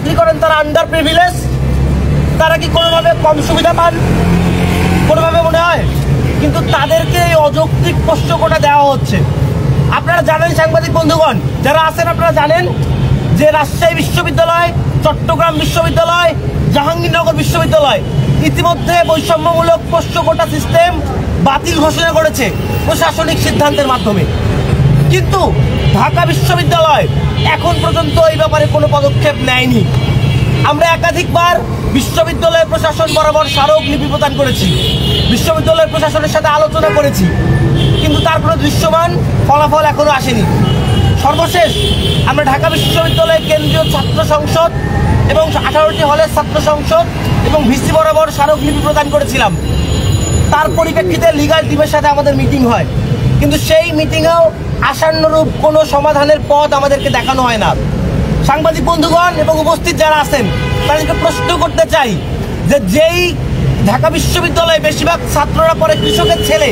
চাকরি করেন তারা আন্ডার প্রিভিলেজ, তারা কি কোনোভাবে কম সুবিধা পান? কোনোভাবে মনে হয়? কিন্তু তাদেরকে এই অযৌক্তিক পোষ্য কোটা দেওয়া হচ্ছে। আপনারা জানেন সাংবাদিক বন্ধুগণ যারা আছেন, আপনারা জানেন যে রাজশাহী বিশ্ববিদ্যালয়, চট্টগ্রাম বিশ্ববিদ্যালয়, জাহাঙ্গীরনগর বিশ্ববিদ্যালয় ইতিমধ্যে বৈষম্যমূলক পোষ্য কোটা সিস্টেম বাতিল ঘোষণা করেছে প্রশাসনিক সিদ্ধান্তের মাধ্যমে। কিন্তু ঢাকা বিশ্ববিদ্যালয় এখন পর্যন্ত এই ব্যাপারে কোনো পদক্ষেপ নেয়নি। আমরা একাধিকবার বিশ্ববিদ্যালয়ের প্রশাসন বরাবর স্মারকলিপি প্রদান করেছি, বিশ্ববিদ্যালয়ের প্রশাসনের সাথে আলোচনা করেছি, কিন্তু তার কোনো দৃশ্যমান ফলাফল এখনো আসেনি। সর্বশেষ আমরা ঢাকা বিশ্ববিদ্যালয়ের কেন্দ্রীয় ছাত্র সংসদ এবং 18টি হলের ছাত্র সংসদ এবং ভিসি বরাবর স্মারকলিপি প্রদান করেছিলাম। তার পরিপ্রেক্ষিতে লিগাল টিমের সাথে আমাদের মিটিং হয়, কিন্তু সেই মিটিংয়েও আশানুরূপ কোনো সমাধানের পথ আমাদেরকে দেখানো হয় না। সাংবাদিক বন্ধুগণ এবং উপস্থিত যারা আছেন তাদেরকে প্রশ্ন করতে চাই যে যেই ঢাকা বিশ্ববিদ্যালয়ে বেশিরভাগ ছাত্ররা পড়ে কৃষকের ছেলে,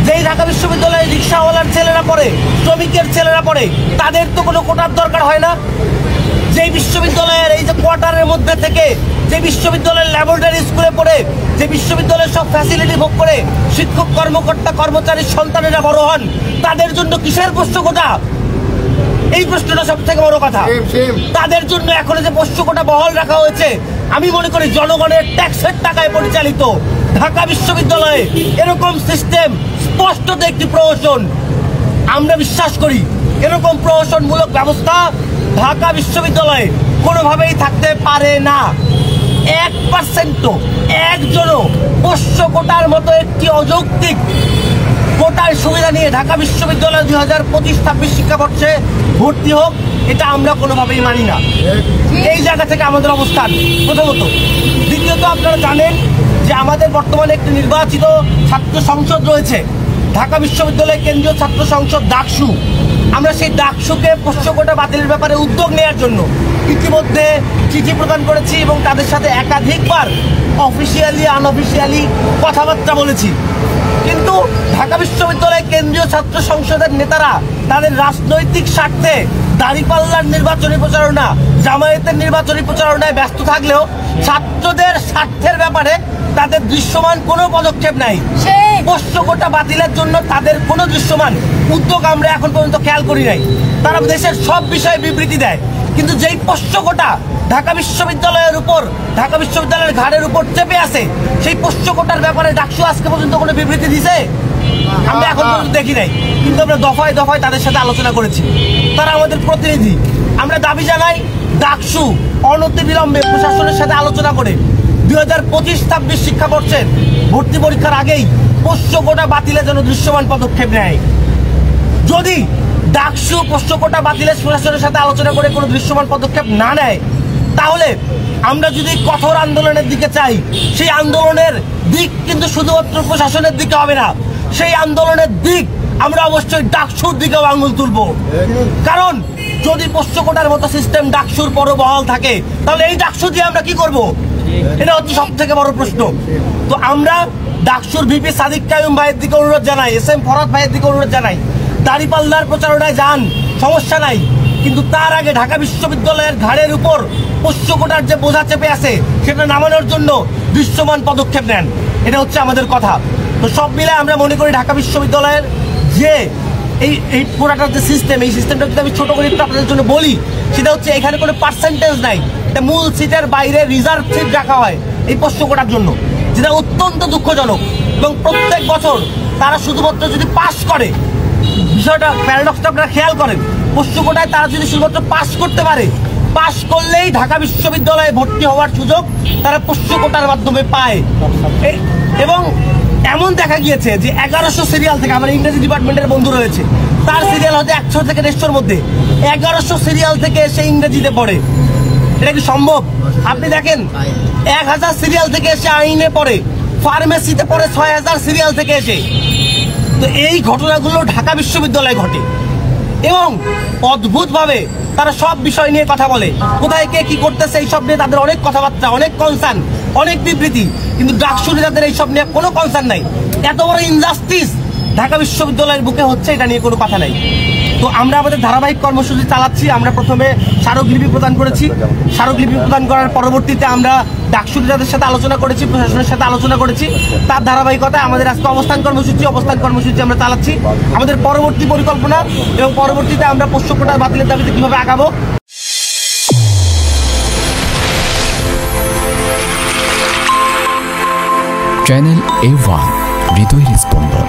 যেই ঢাকা বিশ্ববিদ্যালয়ে রিক্সাওয়ালার ছেলেরা পড়ে, শ্রমিকের ছেলেরা পড়ে, তাদের তো কোনো কোটার দরকার হয় না। যেই বিশ্ববিদ্যালয়ের এই যে কোয়ার্টারের মধ্যে থেকে, যে বিশ্ববিদ্যালয়ের ল্যাবরেটরি স্কুলে পড়ে, যে বিশ্ববিদ্যালয়ের সব ফ্যাসিলিটি ভোগ করে শিক্ষক কর্মকর্তা কর্মচারীর সন্তানেরা বড় হন, তাদের জন্য কিসের পোষ্য কোটা? এই প্রশ্নটা সব থেকে বড় কথা। তাদের জন্য এখন যে পোষ্য কোটা বহাল রাখা হয়েছে, আমি মনে করি জনগণের ট্যাক্সের টাকায় পরিচালিত ঢাকা বিশ্ববিদ্যালয়ে এরকম সিস্টেম স্পষ্টত একটি প্রহসন। আমরা বিশ্বাস করি এরকম প্রহসনমূলক ব্যবস্থা ঢাকা বিশ্ববিদ্যালয়ে কোনোভাবেই থাকতে পারে না। 1% একজনও পোষ্য কোটার মতো একটি অযৌক্তিক কোটার সুবিধা নিয়ে ঢাকা বিশ্ববিদ্যালয় 2025-26 শিক্ষাবর্ষে ভর্তি হোক, এটা আমরা কোনোভাবেই মানি না। এই জায়গা থেকে আমাদের অবস্থান প্রথমত। দ্বিতীয়ত আপনারা জানেন যে আমাদের বর্তমানে একটি নির্বাচিত ছাত্র সংসদ রয়েছে, ঢাকা বিশ্ববিদ্যালয় কেন্দ্রীয় ছাত্র সংসদ ডাকসু। আমরা সেই ডাকসুকে পোষ্য কোটা বাতিলের ব্যাপারে উদ্যোগ নেওয়ার জন্য ইতিমধ্যে চিঠি প্রদান করেছি এবং তাদের সাথে একাধিকবার অফিসিয়ালি আনঅফিসিয়ালি কথাবার্তা বলেছি। কিন্তু ঢাকা বিশ্ববিদ্যালয় কেন্দ্রীয় ছাত্র সংসদের নেতারা তাদের রাজনৈতিক স্বার্থে দাঁড়িপাল্লার নির্বাচনী প্রচারণা, জামায়াতের নির্বাচনী প্রচারণায় ব্যস্ত থাকলেও ছাত্রদের স্বার্থের ব্যাপারে তাদের দৃশ্যমান কোনো পদক্ষেপ নাই। পোষ্য কোটা বাতিলের জন্য তাদের কোনো দৃশ্যমান উদ্যোগ আমরা এখন পর্যন্ত খেয়াল করি নাই। তারা দেশের সব বিষয়ে বিবৃতি দেয়, কিন্তু যেই পোষ্য কোটা ঢাকা বিশ্ববিদ্যালয়ের উপর, ঢাকা বিশ্ববিদ্যালয়ের ঘাড়ের উপর চেপে আছে, সেই পোষ্য কোটার ব্যাপারে ডাকসু আজকে পর্যন্ত কোনো বিবৃতি দিছে আমরা এখন পর্যন্ত দেখি নাই। কিন্তু আমরা দফায় দফায় তাদের সাথে আলোচনা করেছি, তারা আমাদের প্রতিনিধি। আমরা দাবি জানাই ডাকসু অনতিবিলম্বে প্রশাসনের সাথে আলোচনা করে 2025-26 শিক্ষাবর্ষের ভর্তি পরীক্ষার আগেই পোষ্য কোটা বাতিলের জন্য দৃশ্যমান পদক্ষেপ নেয়। যদি ডাকসু পোষ্য কোটা বাতিলের প্রশাসনের সাথে আলোচনা করে কোনো দৃশ্যমান পদক্ষেপ না নেয়, তাহলে আমরা যদি কঠোর আন্দোলনের দিকে চাই, সেই আন্দোলনের দিক কিন্তু শুধুমাত্র প্রশাসনের দিকে হবে না, সেই আন্দোলনের দিক আমরা অবশ্যই ডাকসুর দিকেও আঙুল তুলব। কারণ যদি পোষ্য কোটার মতো সিস্টেম ডাকসুর পরও বহাল থাকে, তাহলে এই ডাকসু দিয়ে আমরা কি করব? এটা হচ্ছে সব থেকে বড় প্রশ্ন। তো আমরা ডাকসুর ভিপি সাদিক কাইয়ুম ভাইয়ের দিকে অনুরোধ জানাই, SM ফরহাদ ভাইয়ের দিকে অনুরোধ জানাই, দাঁড়িপাল্লার প্রচারণায় যান, সমস্যা নাই, কিন্তু তার আগে ঢাকা বিশ্ববিদ্যালয়ের ঘাড়ের উপর পোষ্য কোটার যে বোঝা চেপে আছে সেটা নামানোর জন্য দৃশ্যমান পদক্ষেপ নেন। এটা হচ্ছে আমাদের কথা। তো সব মিলে আমরা মনে করি ঢাকা বিশ্ববিদ্যালয়ের যে এই পুরাটার যে সিস্টেম, এই সিস্টেমটা যদি আমি ছোট করে একটু আপনাদের জন্য বলি, সেটা হচ্ছে এখানে কোনো পার্সেন্টেজ নাই, এটা মূল সিটের বাইরে রিজার্ভ সিট রাখা হয় এই পোষ্য কোটার জন্য, যেটা অত্যন্ত দুঃখজনক। এবং প্রত্যেক বছর তারা শুধুমাত্র যদি পাস করে, বিষয়টা প্যারাডক্সটা আপনারা খেয়াল করেন, পোষ্য কোটায় তারা যদি শুধুমাত্র পাস করতে পারে, পাস করলেই ঢাকা বিশ্ববিদ্যালয়ে ভর্তি হওয়ার সুযোগ তারা পোষ্য কোটার মাধ্যমে পায়। এবং এমন দেখা গিয়েছে যে 1100 সিরিয়াল থেকে, আমার ইংরেজি ডিপার্টমেন্টের বন্ধু রয়েছে, তার সিরিয়াল হয়তো 100 থেকে 150-র মধ্যে, 1100 সিরিয়াল থেকে এসে ইংরেজিতে পড়ে। এটা কি সম্ভব? আপনি দেখেন 1000 সিরিয়াল থেকে এসে আইনে পড়ে, ফার্মেসিতে পড়ে 6000 সিরিয়াল থেকে এসে। তো এই ঘটনাগুলো ঢাকা বিশ্ববিদ্যালয়ে ঘটে এবং অদ্ভুতভাবে তারা সব বিষয় নিয়ে কথা বলে, কোথায় কে কি করতেছে এইসব নিয়ে তাদের অনেক কথাবার্তা, অনেক কনসার্ন, অনেক বিবৃতি, কিন্তু ডাকসুর তাদের এইসব নিয়ে কোনো কনসার্ন নাই। এত বড় ইনজাস্টিস ঢাকা বিশ্ববিদ্যালয়ের বুকে হচ্ছে, এটা নিয়ে কোনো কথা নাই। তো আমরা আমাদের ধারাবাহিক কর্মসূচি চালাচ্ছি। আমরা প্রথমে স্মারকলিপি প্রদান করেছি। স্মারকলিপি প্রদান করার পরবর্তীতে আমরা ডাকসুর যাদের সাথে আলোচনা করেছি, প্রশাসনের সাথে আলোচনা করেছি। তার ধারাবাহিকতায় আমাদের আজকে অবস্থান কর্মসূচি আমরা চালাচ্ছি। আমাদের পরবর্তী পরিকল্পনা এবং পরবর্তীতে আমরা পোষ্য কোটা বাতিলের দাবিতে কিভাবে আগাবো। চ্যানেল A1 হৃদয়ের স্পন্দন।